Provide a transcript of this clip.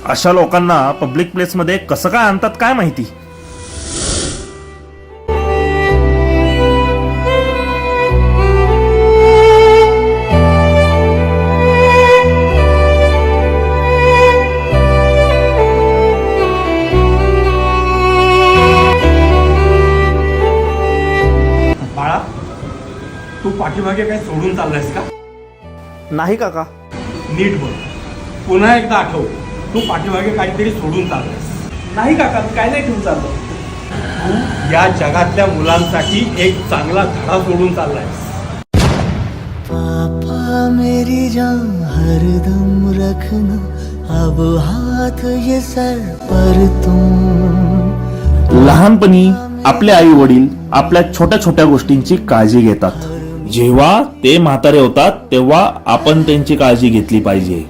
अशा लोकांना पब्लिक प्लेसमध्ये कसं काय आणतात काय माहिती. बाळा, तू पाठीमागे काय सोडून चाललायस का? नाही काका. नीट बघ, पुन्हा एकदा आठव, तू पाठीमागे काहीतरी सोडून चाललायस. नाही काका, काय नाही ठेवून चाललो. तू या जगातल्या मुलांसाठी एक चांगला धडा सोडून चाललायस. पापा मेरी जान हरदम रखना, अब हाथ ये सर पर तुम. लहानपणी आपले आई वडील आपल्या छोट्या छोट्या गोष्टींची काळजी घेतात. जेव्हा ते म्हातारे होतात तेव्हा आपण त्यांची काळजी घेतली पाहिजे.